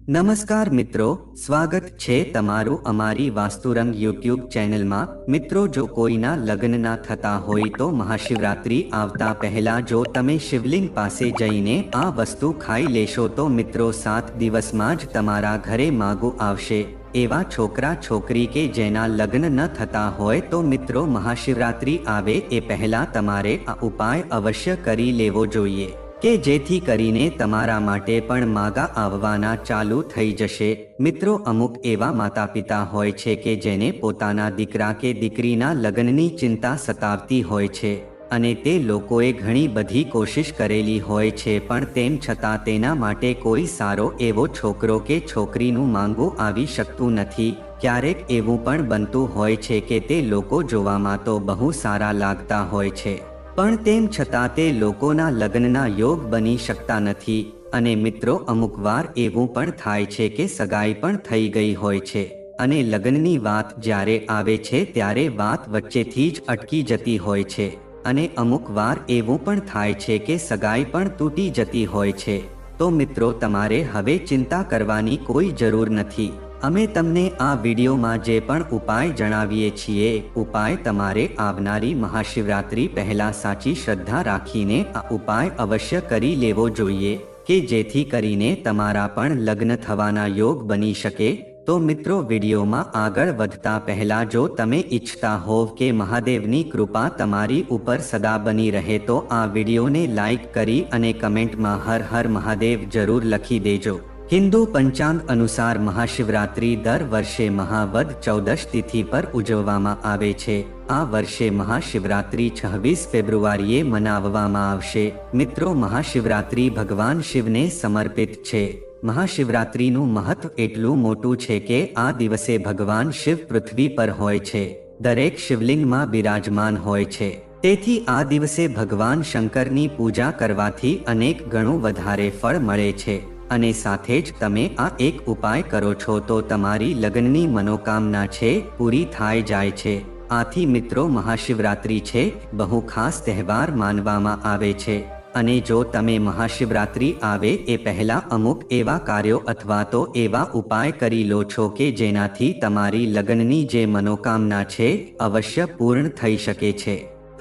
નમસ્કાર મિત્રો, સ્વાગત છે તમારું અમારી વાસ્તુરંગ યુટ્યુબ ચેનલમાં। મિત્રો, જો કોઈના લગ્ન ના થતા હોય તો મહાશિવરાત્રી આવતા પહેલા જો તમે શિવલિંગ પાસે જઈને આ વસ્તુ ખાઈ લેશો તો મિત્રો 7 દિવસમાં જ તમારા ઘરે માગું આવશે। એવા છોકરા છોકરી કે જેના લગ્ન ન થતા હોય તો મિત્રો મહાશિવરાત્રી આવે એ પહેલા તમારે આ ઉપાય અવશ્ય કરી લેવો જોઈએ કે જેથી કરીને તમારા માટે પણ માગા આવવાના ચાલુ થઈ જશે। મિત્રો, અમુક એવા માતા પિતા હોય છે કે જેને પોતાના દીકરા કે દીકરીના લગ્નની ચિંતા સતાવતી હોય છે અને તે લોકોએ ઘણી બધી કોશિશ કરેલી હોય છે પણ તેમ છતાં તેના માટે કોઈ સારો એવો છોકરો કે છોકરીનું માંગું આવી શકતું નથી। ક્યારેક એવું પણ બનતું હોય છે કે તે લોકો જોવામાં તો બહુ સારા લાગતા હોય છે પણ તેમ છતાં તે લોકોના લગ્નના યોગ બની શકતા નથી। અને મિત્રો, અમુક વાર એવું પણ થાય છે કે સગાઈ પણ થઈ ગઈ હોય છે અને લગ્નની વાત જ્યારે આવે છે ત્યારે વાત વચ્ચેથી જ અટકી જતી હોય છે અને અમુક વાર એવું પણ થાય છે કે સગાઈ પણ તૂટી જતી હોય છે। તો મિત્રો, તમારે હવે ચિંતા કરવાની કોઈ જરૂર નથી। અમે તમને આ વિડીયોમાં જે પણ ઉપાય જણાવીએ છીએ ઉપાય તમારે આવનારી મહાશિવરાત્રી પહેલા સાચી શ્રદ્ધા રાખીને આ ઉપાય અવશ્ય કરી લેવો જોઈએ કે જેથી કરીને તમારા પણ લગ્ન થવાના યોગ બની શકે। તો મિત્રો, વિડીયોમાં આગળ વધતા પહેલા જો તમે ઈચ્છતા હોવ કે મહાદેવની કૃપા તમારી ઉપર સદા બની રહે તો આ વિડીયોને લાઈક કરી અને કમેન્ટમાં હર હર મહાદેવ જરૂર લખી દેજો। હિન્દુ પંચાંગ અનુસાર મહાશિવરાત્રી દર વર્ષે મહાવદ ચૌદશ તિથિ પર ઉજવવામાં આવે છે। આ વર્ષે મહાશિવરાત્રી 26 ફેબ્રુઆરીએ મનાવવામાં આવશે। મિત્રો, મહાશિવરાત્રી ભગવાન શિવને સમર્પિત છે। મહાશિવરાત્રીનું મહત્વ એટલું મોટું છે કે આ દિવસે ભગવાન શિવ પૃથ્વી પર હોય છે, દરેક શિવલિંગમાં બિરાજમાન હોય છે। તેથી આ દિવસે ભગવાન શંકરની પૂજા કરવાથી અનેક ગણું વધારે ફળ મળે છે અને સાથે જ તમે આ એક ઉપાય કરો છો તો તમારી લગ્નની મનોકામના છે પૂરી થાય જાય છે। આથી મિત્રો, મહાશિવરાત્રી છે બહુ ખાસ તહેવાર માનવામાં આવે છે અને જો તમે મહાશિવરાત્રી આવે એ પહેલા અમુક એવા કાર્યો અથવા તો એવા ઉપાય કરી લો છો કે જેનાથી તમારી લગ્નની જે મનોકામના છે અવશ્ય પૂર્ણ થઈ શકે છે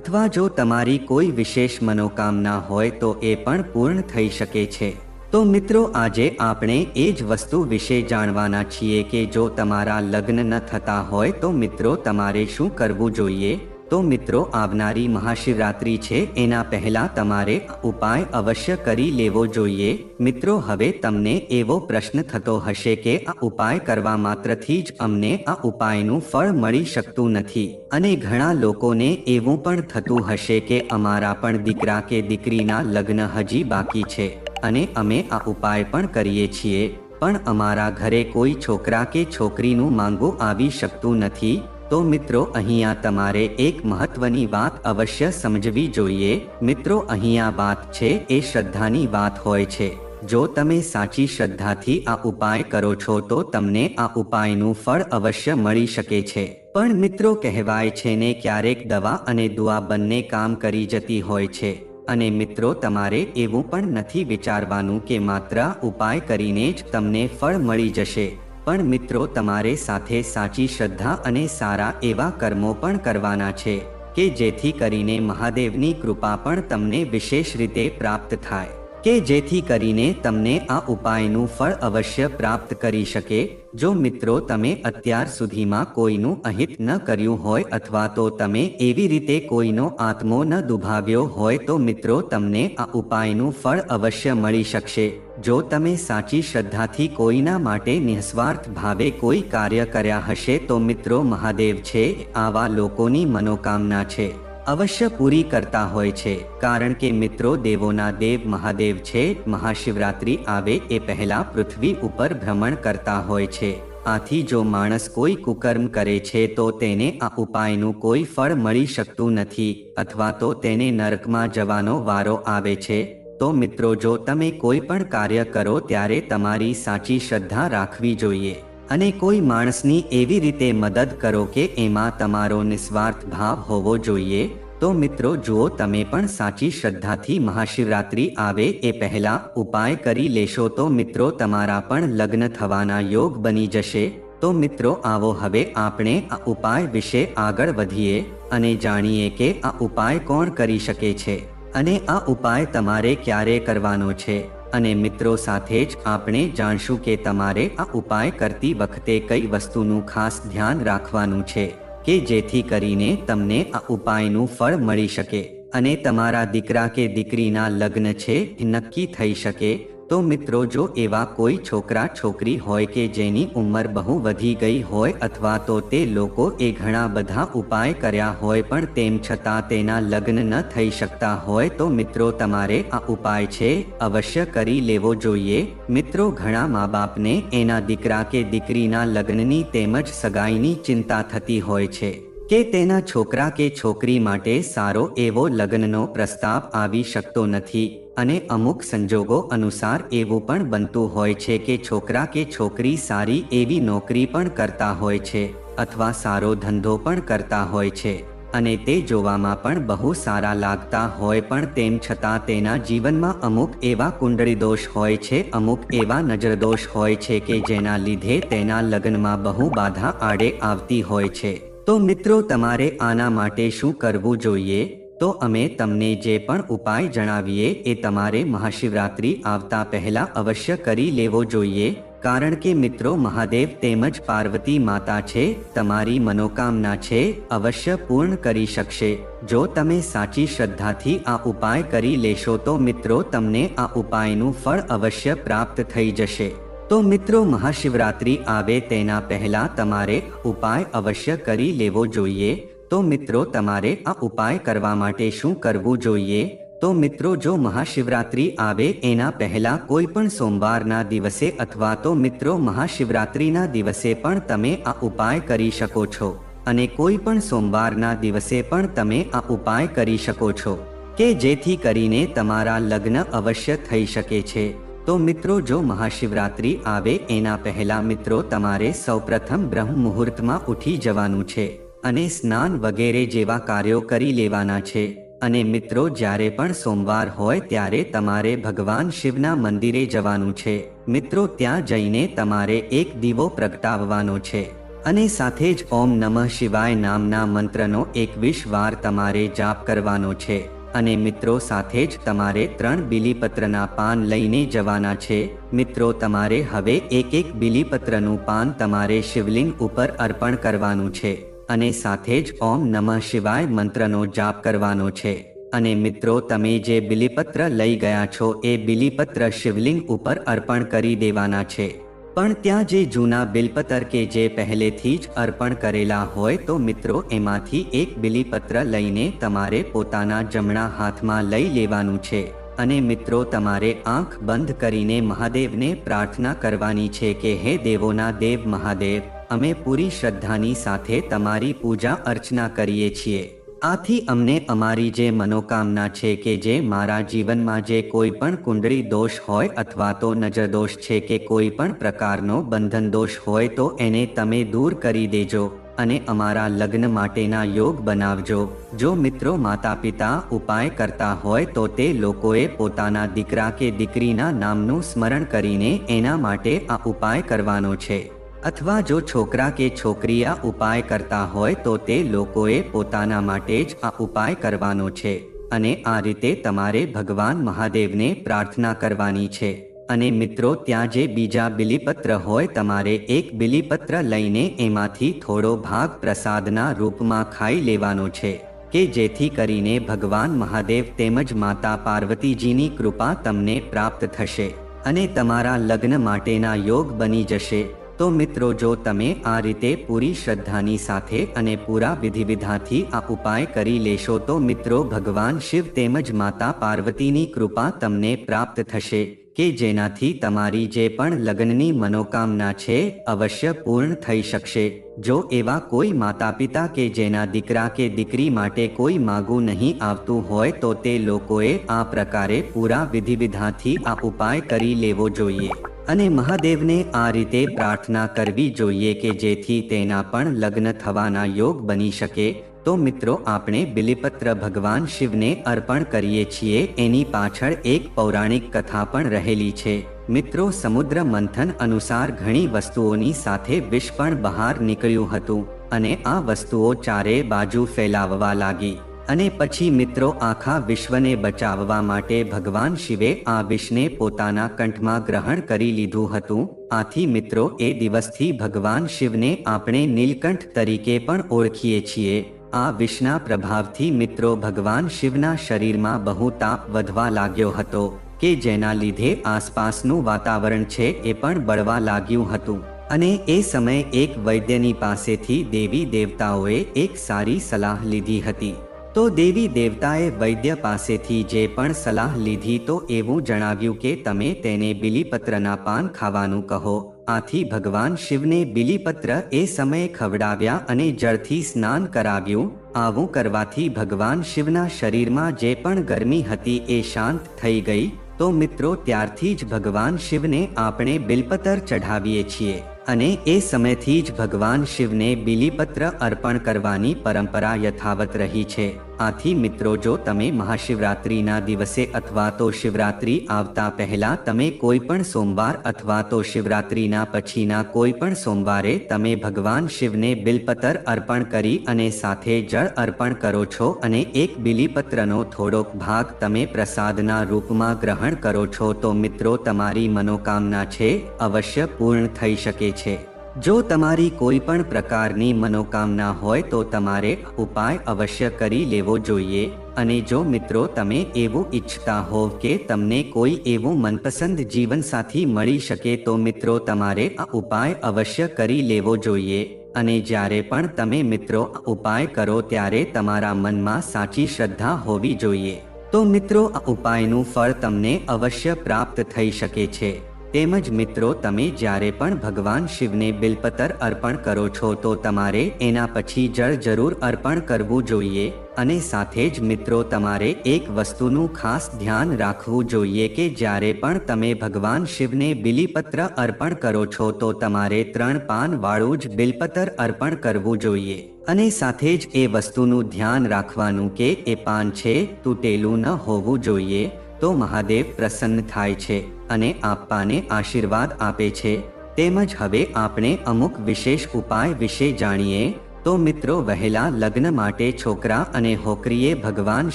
અથવા જો તમારી કોઈ વિશેષ મનોકામના હોય તો એ પણ પૂર્ણ થઈ શકે છે। તો મિત્રો, આજે આપણે એ જ વસ્તુ વિશે જાણવાના છીએ કે જો તમારા લગ્ન ન થતા હોય તો મિત્રો તમારે શું કરવું જોઈએ। તો મિત્રો, આવનારી મહાશિવરાત્રી છે એના પહેલા તમારે ઉપાય અવશ્ય કરી લેવો જોઈએ। મિત્રો, હવે તમને એવો પ્રશ્ન થતો હશે કે આ ઉપાય કરવા માત્રથી જ અમને આ ઉપાયનું ફળ મળી શકતું નથી અને ઘણા લોકોને એવું પણ થતું હશે કે અમારા પણ દીકરા કે દીકરીના લગ્ન હજી બાકી છે અને અમે આ ઉપાય પણ કરીએ છીએ પણ અમારા ઘરે કોઈ છોકરા કે છોકરીનું માંગું આવી શકતું નથી। તો મિત્રો, અહીંયા તમારે એક મહત્વની વાત અવશ્ય સમજવી જોઈએ। મિત્રો, અહીંયા વાત છે એ શ્રદ્ધાની વાત હોય છે। જો તમે સાચી શ્રદ્ધાથી આ ઉપાય કરો છો તો તમને આ ઉપાયનું ફળ અવશ્ય મળી શકે છે પણ મિત્રો, કહેવાય છે ને ક્યારેક દવા અને દુઆ બંને કામ કરી જતી હોય છે અને મિત્રો, તમારે એવું પણ નથી વિચારવાનું કે માત્ર ઉપાય કરીને જ તમને ફળ મળી જશે પણ મિત્રો, તમારે સાથે સાચી શ્રદ્ધા અને સારા એવા કર્મો પણ કરવાના છે કે જેથી કરીને મહાદેવની કૃપા પણ તમને વિશેષ રીતે પ્રાપ્ત થાય કે જેથી કરીને તમને આ ઉપાયનું ફળ અવશ્ય પ્રાપ્ત કરી શકે। જો મિત્રો, તમે અત્યાર સુધીમાં કોઈનું અહિત ન કર્યું હોય અથવા તો તમે એવી રીતે કોઈનો આત્મો ન દુભાવ્યો હોય તો મિત્રો તમને આ ઉપાયનું ફળ અવશ્ય મળી શકશે। જો તમે સાચી શ્રદ્ધાથી કોઈના માટે નિસ્વાર્થ ભાવે કોઈ કાર્ય કર્યા હશે તો મિત્રો મહાદેવ છે આવા લોકોની મનોકામના છે અવશ્ય પૂરી કરતા હોય છે કારણ કે મિત્રો, દેવોના દેવ મહાદેવ છે મહાશિવરાત્રી આવે એ પહેલા પૃથ્વી ઉપર ભ્રમણ કરતા હોય છે। આથી જો માણસ કોઈ કુકર્મ કરે છે તો તેને આ ઉપાયનું કોઈ ફળ મળી શકતું નથી અથવા તો તેને નરકમાં જવાનો વારો આવે છે। તો મિત્રો, જો તમે કોઈ પણ કાર્ય કરો ત્યારે તમારી સાચી શ્રદ્ધા રાખવી જોઈએ અને કોઈ માણસની એવી રીતે મદદ કરો કે એમાં તમારો નિસ્વાર્થ ભાવ હોવો જોઈએ। તો મિત્રો જુઓ, તમે પણ સાચી શ્રદ્ધાથી મહાશિવરાત્રિ આવે એ પહેલા ઉપાય કરી લેશો તો મિત્રો તમારા પણ લગ્ન થવાના યોગ બની જશે. તો મિત્રો આવો હવે આપણે આ ઉપાય વિશે આગળ વધીએ અને જાણીએ કે આ ઉપાય કોણ કરી શકે છે અને આ ઉપાય તમારે ક્યારે કરવાનો છે. અને મિત્રો સાથે જ આપણે જાણશું કે તમારે આ ઉપાય કરતી વખતે કઈ વસ્તુનું ખાસ ધ્યાન રાખવાનું છે કે જેથી કરીને તમને આ ઉપાયનું ફળ મળી શકે અને તમારા દીકરા કે દીકરીના લગ્ન છે નક્કી થઈ શકે. તો મિત્રો જો એવા કોઈ છોકરા છોકરી હોય કે જેની ઉંમર બહુ વધી ગઈ હોય અથવા તો તે લોકો એ ઘણા બધા ઉપાય કર્યા હોય પણ તેમ છતાં તેના લગ્ન ન થઈ શકતા હોય તો મિત્રો તમારે આ ઉપાય છે અવશ્ય કરી લેવો જોઈએ. મિત્રો ઘણા મા બાપને એના દીકરા કે દીકરીના લગ્નની તેમજ સગાઈની ચિંતા થતી હોય છે કે તેના છોકરા કે છોકરી માટે સારો એવો લગ્નનો પ્રસ્તાવ આવી શકતો નથી અને અમુક સંજોગો અનુસાર એવું પણ બનતું હોય છે કે છોકરા કે છોકરી સારી એવી નોકરી પણ કરતા હોય છે અથવા સારો ધંધો પણ કરતા હોય છે અને તે જોવામાં પણ બહુ સારા લાગતા હોય પણ તેમ છતાં તેના જીવનમાં અમુક એવા કુંડળી દોષ હોય છે, અમુક એવા નજર દોષ હોય છે કે જેના લીધે તેના લગ્નમાં બહુ બાધા આડે આવતી હોય છે. તો મિત્રો તમારે આના માટે શું કરવું જોઈએ? તો અમે તમને જે પણ ઉપાય જણાવીએ એ તમારે મહાશિવરાત્રિ આવતા પહેલા અવશ્ય કરી લેવો જોઈએ. કારણ કે મિત્રો મહાદેવ તેમજ પાર્વતી માતા છે, તમારી મનોકામના છે અવશ્ય પૂર્ણ કરી શકશે જો તમે સાચી શ્રદ્ધાથી આ ઉપાય કરી લેશો તો મિત્રો તમને આ ઉપાયનું ફળ અવશ્ય પ્રાપ્ત થઈ જશે. તો મિત્રો મહાશિવરાત્રિ આવે તેના પહેલા તમારે ઉપાય અવશ્ય કરી લેવો જોઈએ. તો મિત્રો તમારે આ ઉપાય કરવા માટે શું કરવું જોઈએ? તો મિત્રો જો મહાશિવરાત્રિ આવે એના પહેલા કોઈ પણ સોમવારના દિવસે અથવા તો મિત્રો મહાશિવરાત્રિના દિવસે પણ તમે આ ઉપાય કરી શકો છો અને કોઈ પણ સોમવારના દિવસે પણ તમે આ ઉપાય કરી શકો છો કે જેથી કરીને તમારા લગ્ન અવશ્ય થઈ શકે છે. તો મિત્રો જો મહાશિવરાત્રિ આવે એના પહેલા મિત્રો તમારે સૌપ્રથમ બ્રહ્મ મુહૂર્તમાં ઉઠી જવાનું છે અને સ્નાન વગેરે જેવા કાર્યો કરી લેવાના છે. અને મિત્રો જ્યારે પણ સોમવાર હોય ત્યારે તમારે ભગવાન શિવના મંદિરે જવાનું છે. મિત્રો ત્યાં જઈને તમારે એક દીવો પ્રગટાવવાનો છે અને સાથે જ ઓમ નમઃ શિવાય નામના મંત્રનો 21 વાર તમારે જાપ કરવાનો છે. અને મિત્રો સાથે જ તમારે 3 બીલીપત્રના પાન લઈને જવાના છે. મિત્રો તમારે હવે એક બીલીપત્રનું પાન તમારે શિવલિંગ ઉપર અર્પણ કરવાનું છે અને સાથે જ ઓમ નમઃ શિવાય મંત્રનો જાપ કરવાનો છે. અને મિત્રો તમે જે બીલીપત્ર લઈ ગયા છો એ બીલીપત્ર શિવલિંગ ઉપર અર્પણ કરી દેવાના છે. પણ ત્યાં જે જૂના બીલપત્ર કે જે પહેલેથી જ અર્પણ કરેલા હોય તો મિત્રો એમાંથી એક બીલીપત્ર લઈને તમારે પોતાના જમણા હાથમાં લઈ લેવાનું છે. અને મિત્રો તમારે આંખ બંધ કરીને મહાદેવને પ્રાર્થના કરવાની છે કે હે દેવોના દેવ મહાદેવ, અમે પૂરી શ્રદ્ધાની સાથે તમારી પૂજા અર્ચના કરીએ છીએ. આથી અમને અમારી જે મનોકામના છે કે જે મારા જીવનમાં જે કોઈ પણ કુંડળી દોષ હોય અથવા તો નજર દોષ છે કે કોઈ પણ પ્રકારનો બંધન દોષ હોય તો એને તમે દૂર કરી દેજો અને અમારા લગ્ન માટેના યોગ બનાવજો. જો મિત્રો માતા પિતા ઉપાય કરતા હોય તો તે લોકોએ પોતાના દીકરા કે દીકરીના નામનું સ્મરણ કરીને એના માટે આ ઉપાય કરવાનો છે. અથવા જો છોકરા કે છોકરી આ ઉપાય કરતા હોય તો તે લોકોએ પોતાના માટે જ આ ઉપાય કરવાનો છે. અને આ રીતે તમારે ભગવાન મહાદેવને પ્રાર્થના કરવાની છે. અને મિત્રો ત્યાં જે બીજા બીલીપત્ર હોય તમારે એક બીલીપત્ર લઈને એમાંથી થોડો ભાગ પ્રસાદના રૂપમાં ખાઈ લેવાનો છે કે જેથી કરીને ભગવાન મહાદેવ તેમજ માતા પાર્વતીજીની કૃપા તમને પ્રાપ્ત થશે અને તમારા લગ્ન માટેના યોગ બની જશે. તો મિત્રો જો તમે આ રીતે પૂરી શ્રદ્ધાની સાથે અને પૂરા વિધિવિધાનથી આ ઉપાય કરી લેશો તો મિત્રો ભગવાન શિવ તેમજ માતા પાર્વતીની કૃપા તમને પ્રાપ્ત થશે કે જેનાથી તમારી જે પણ લગ્નની મનોકામના છે અવશ્ય પૂર્ણ થઈ શકશે. જો એવા કોઈ માતા પિતા કે જેના દીકરા કે દીકરી માટે કોઈ માગું નહીં આવતું હોય તો તે લોકોએ આ પ્રકારે પૂરા વિધિવિધાનથી આ ઉપાય કરી લેવો જોઈએ અને મહાદેવને આ રીતે પ્રાર્થના કરવી જોઈએ કે જેથી તેના પણ લગ્ન થવાના યોગ બની શકે તો મિત્રો આપણે બિલીપત્ર ભગવાન શિવને અર્પણ કરીએ છીએ એની પાછળ એક પૌરાણિક કથા પણ રહેલી છે. મિત્રો સમુદ્ર મંથન અનુસાર ઘણી વસ્તુઓની સાથે વિષ પણ બહાર નીકળ્યું હતું અને આ વસ્તુઓ ચારે બાજુ ફેલાવવા લાગી અને પછી મિત્રો આખા વિશ્વને બચાવવા માટે ભગવાન શિવે આ વિષને પોતાના કંઠમાં ગ્રહણ કરી લીધું હતું. આથી મિત્રો એ દિવસથી ભગવાન શિવને આપણે નીલકંઠ તરીકે પણ ઓળખીએ છીએ. આ વિષના પ્રભાવથી મિત્રો ભગવાન શિવના શરીરમાં બહુ તાપ વધવા લાગ્યો હતો કે જેના લીધે આસપાસનું વાતાવરણ છે એ પણ બળવા લાગ્યું હતું. અને એ સમયે એક વૈદ્યની પાસેથી દેવી દેવતાઓએ એક સારી સલાહ લીધી હતી. તો દેવી દેવતાએ વૈદ્ય પાસેથી જે પણ સલાહ લીધી તો એવું જણાવ્યું કે તમે તેને બિલીપત્રના પાન ખાવાનું કહો. આથી ભગવાન શિવને બિલીપત્ર એ સમયે ખવડાવ્યા અને જળથી સ્નાન કરાવ્યું. આવું કરવાથી ભગવાન શિવના શરીરમાં જે પણ ગરમી હતી એ શાંત થઈ ગઈ. તો મિત્રો ત્યારથી જ ભગવાન શિવને આપણે બિલપત્ર ચઢાવીએ છીએ અને એ સમયથી જ ભગવાન શિવને બિલીપત્ર અર્પણ કરવાની પરંપરા યથાવત રહી છે. આથી મિત્રો જો તમે મહાશિવરાત્રિના દિવસે અથવા તો શિવરાત્રિ આવતા પહેલા તમે કોઈ પણ સોમવાર અથવા તો શિવરાત્રિના પછીના કોઈ પણ સોમવારે તમે ભગવાન શિવને બિલપત્ર અર્પણ કરી અને સાથે જળ અર્પણ કરો છો અને એક બિલીપત્રનો થોડોક ભાગ તમે પ્રસાદના રૂપમાં ગ્રહણ કરો છો તો મિત્રો તમારી મનોકામના છે અવશ્ય પૂર્ણ થઈ શકે છે. જો તમારી કોઈ પણ પ્રકારની મનોકામના હોય તો તમારે ઉપાય અવશ્ય કરી લેવો જોઈએ. અને જો મિત્રો તમે એવું ઈચ્છતા હોવ કે તમને કોઈ એવું મનપસંદ જીવનસાથી મળી શકે તો મિત્રો તમારે આ ઉપાય અવશ્ય કરી લેવો જોઈએ. અને જ્યારે પણ તમે મિત્રો આ ઉપાય કરો ત્યારે તમારા મનમાં સાચી શ્રદ્ધા હોવી જોઈએ. તો મિત્રો આ ઉપાયનું ફળ તમને અવશ્ય પ્રાપ્ત થઈ શકે છે. તેમજ મિત્રો તમે જ્યારે પણ ભગવાન શિવને બિલપત્ર અર્પણ કરો છો તો તમારે એના પછી જળ જરૂર અર્પણ કરવું જોઈએ. અને સાથે જ મિત્રો તમારે એક વસ્તુનું ખાસ ધ્યાન રાખવું જોઈએ કે જ્યારે પણ તમે ભગવાન શિવને બિલીપત્ર અર્પણ કરો છો તો તમારે 3 પાન વાળું જ બિલપત્ર અર્પણ કરવું જોઈએ. અને સાથે જ એ વસ્તુનું ધ્યાન રાખવાનું કે એ પાન છે તૂટેલું ન હોવું જોઈએ. તો મહાદેવ પ્રસન્ન થાય છે અને આપવાને આશીર્વાદ આપે છે. તેમજ હવે આપણે અમુક વિશેષ ઉપાય વિશે જાણીએ. તો મિત્રો વહેલા લગ્ન માટે છોકરા અને છોકરીએ ભગવાન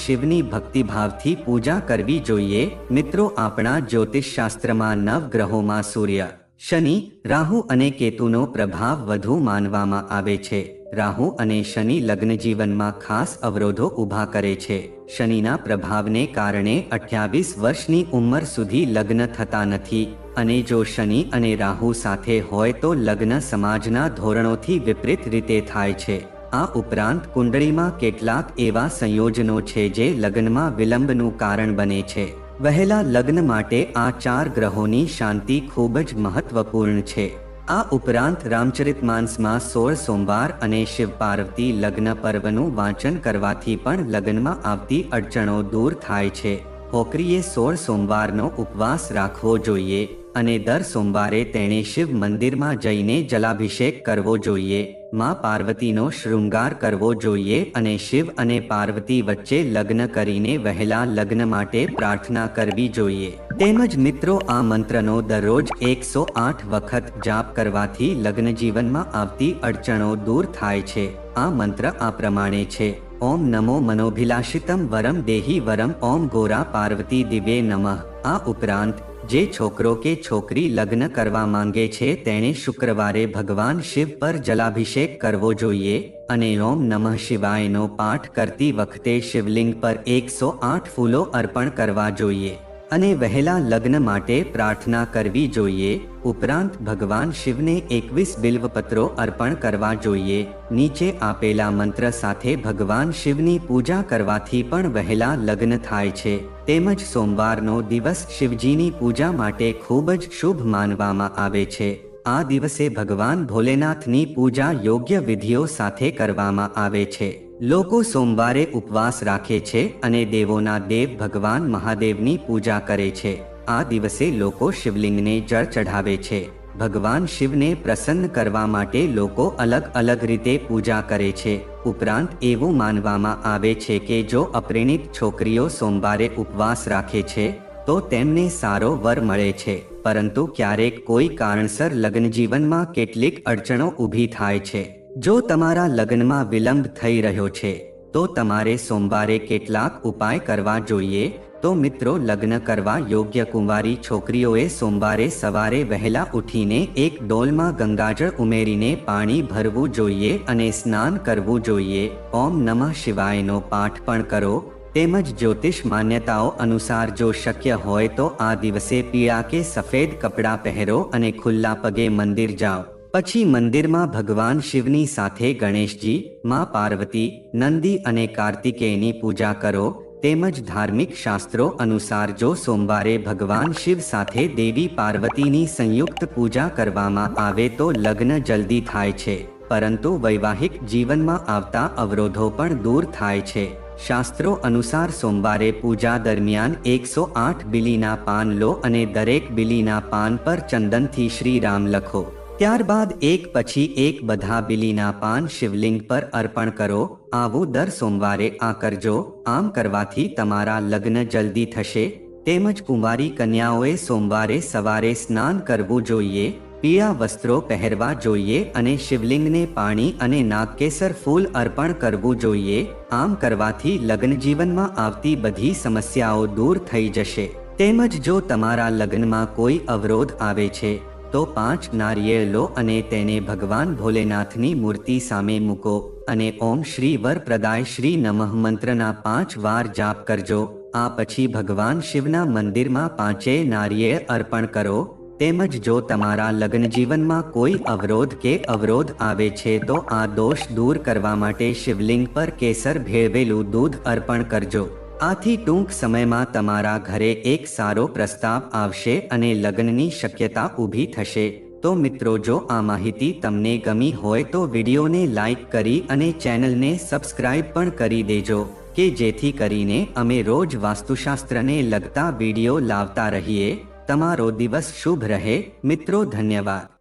શિવની ભક્તિભાવથી પૂજા કરવી જોઈએ. મિત્રો આપણા જ્યોતિષશાસ્ત્રમાં 9 ગ્રહોમાં સૂર્ય, શનિ, રાહુ અને કેતુનો પ્રભાવ વધુ માનવામાં આવે છે. રાહુ અને શનિ લગ્ન જીવનમાં ખાસ અવરોધો ઊભા કરે છે. શનિના પ્રભાવને કારણે 28 વર્ષની ઉંમર સુધી લગ્ન થતા નથી. અને જો શનિ અને રાહુ સાથે હોય તો લગ્ન સમાજના ધોરણોથી વિપરીત રીતે થાય છે. આ ઉપરાંત કુંડળીમાં કેટલાક એવા સંયોજનો છે જે લગ્નમાં વિલંબનું કારણ બને છે. વહેલા લગ્ન માટે આ 4 ગ્રહોની શાંતિ ખૂબ જ મહત્વપૂર્ણ છે. આ ઉપરાંત રામચરિતમાનસમાં 16 સોમવાર અને શિવ પાર્વતી લગ્ન પર્વનું વાંચન કરવાથી પણ લગ્નમાં આવતી અડચણો દૂર થાય છે. છોકરીએ 16 સોમવારનો ઉપવાસ રાખવો જોઈએ અને દર સોમવારે તેણે શિવ મંદિરમાં જઈને જલાભિષેક કરવો જોઈએ. માં પાર્વતીનો શૃંગાર કરવો જોઈએ અને શિવ અને પાર્વતી વચ્ચે લગ્ન કરીને વહેલા લગ્ન માટે પ્રાર્થના કરવી જોઈએ. તેમજ મિત્રો આ મંત્રનો દરરોજ 108 વખત જાપ કરવાથી લગ્ન જીવનમાં આવતી અડચણો દૂર થાય છે. આ મંત્ર આ પ્રમાણે છે: ઓમ નમો મનોભિલાષિતમ વરમ દેહી વરમ ઓમ ગોરા પાર્વતી દિવ્યે નમઃ. આ ઉપરાંત જે છોકરો કે છોકરી લગ્ન કરવા માંગે છે તેણે શુક્રવારે ભગવાન શિવ પર જલાભિષેક કરવો જોઈએ અને ઓમ નમઃ શિવાયનો પાઠ કરતી વખતે શિવલિંગ પર 108 ફૂલો અર્પણ કરવા જોઈએ અને વહેલા લગ્ન માટે પ્રાર્થના કરવી જોઈએ. ઉપરાંત ભગવાન શિવને 21 બિલ્વપત્રો અર્પણ કરવા જોઈએ. નીચે આપેલા મંત્ર સાથે ભગવાન શિવની પૂજા કરવાથી પણ વહેલા લગ્ન થાય છે. તેમજ સોમવારનો દિવસ શિવજીની પૂજા માટે ખૂબ જ શુભ માનવામાં આવે છે. આ દિવસે ભગવાન ભોલેનાથની પૂજા યોગ્ય વિધિઓ સાથે કરવામાં આવે છે. લોકો સોમવારે ઉપવાસ રાખે છે અને દેવોના દેવ ભગવાન મહાદેવની પૂજા કરે છે. આ દિવસે લોકો શિવલિંગને જળ ચઢાવે છે. ભગવાન શિવને પ્રસન્ન કરવા માટે લોકો અલગ અલગ રીતે પૂજા કરે છે. ઉપરાંત એવું માનવામાં આવે છે કે જો અપરિણીત છોકરીઓ સોમવારે ઉપવાસ રાખે છે તો તેમને સારો વર મળે છે. પરંતુ ક્યારેક કોઈ કારણસર લગ્નજીવનમાં કેટલીક અડચણો ઊભી થાય છે. જો તમારા લગ્નમાં વિલંબ થઈ રહ્યો છે તો તમારે સોમવારે કેટલાક ઉપાય કરવા જોઈએ. તો મિત્રો, લગ્ન કરવા યોગ્ય કુંવારી છોકરીઓએ સોમવારે સવારે વહેલા ઉઠીને એક ડોલમાં ગંગાજળ ઉમેરીને પાણી ભરવું જોઈએ અને સ્નાન કરવું જોઈએ. ઓમ નમઃ શિવાયનો પાઠ પણ કરો. તેમજ જ્યોતિષ માન્યતાઓ અનુસાર જો શક્ય હોય તો આ દિવસે પીળા કે સફેદ કપડાં પહેરો અને ખુલ્લા પગે મંદિર જાઓ. પછી મંદિરમાં ભગવાન શિવની સાથે ગણેશજી, માં પાર્વતી, નંદી અને કાર્તિકેયની પૂજા કરો. તેમજ ધાર્મિક શાસ્ત્રો અનુસાર જો સોમવારે ભગવાન શિવ સાથે દેવી પાર્વતીની સંયુક્ત પૂજા કરવામાં આવે તો લગ્ન જલ્દી થાય છે, પરંતુ વૈવાહિક જીવનમાં આવતા અવરોધો પણ દૂર થાય છે. શાસ્ત્રો અનુસાર સોમવારે પૂજા દરમિયાન 108 બીલીના પાન લો અને દરેક બીલીના પાન પર ચંદનથી શ્રી રામ લખો. ત્યારબાદ એક પછી એક બધા બીલીના પાન શિવલિંગ પર અર્પણ કરો. આવું દર સોમવારે આ કરજો. આમ કરવાથી તમારા લગ્ન જલ્દી થશે. તેમજ કુંવારી કન્યાઓએ સોમવારે સવારે સ્નાન કરવું જોઈએ, પીળા વસ્ત્રો પહેરવા જોઈએ અને શિવલિંગને પાણી અને નાગકેસર ફૂલ અર્પણ કરવું જોઈએ. આમ કરવાથી લગ્ન જીવનમાં આવતી બધી સમસ્યાઓ દૂર થઈ જશે. તેમજ જો તમારા લગ્નમાં કોઈ અવરોધ આવે છે તો 5 નારિયેળ લો અને તેને ભગવાન ભોલેનાથની મૂર્તિ સામે મૂકો અને ઓમ શ્રી વરપ્રદાય શ્રી નમઃ મંત્રના 5 વાર જાપ કરજો. આ પછી ભગવાન શિવના મંદિરમાં 5 નારિયેળ અર્પણ કરો. તેમજ જો તમારા લગ્ન જીવનમાં કોઈ અવરોધ કે અવરોધ આવે છે તો આ દોષ દૂર કરવા માટે શિવલિંગ પર કેસર ભેળવેલું દૂધ અર્પણ કરજો. આથી ટૂંક સમયમાં તમારા ઘરે એક સારો પ્રસ્તાવ આવશે અને લગ્નની શક્યતા ઊભી થશે. તો મિત્રો, જો આ માહિતી તમને ગમી હોય તો વિડીયોને લાઈક કરી અને ચેનલને સબસ્ક્રાઇબ પણ કરી દેજો કે જેથી કરીને અમે રોજ વાસ્તુશાસ્ત્રને લગતા વિડીયો લાવતા રહીએ. તમારો દિવસ શુભ રહે. મિત્રો, ધન્યવાદ.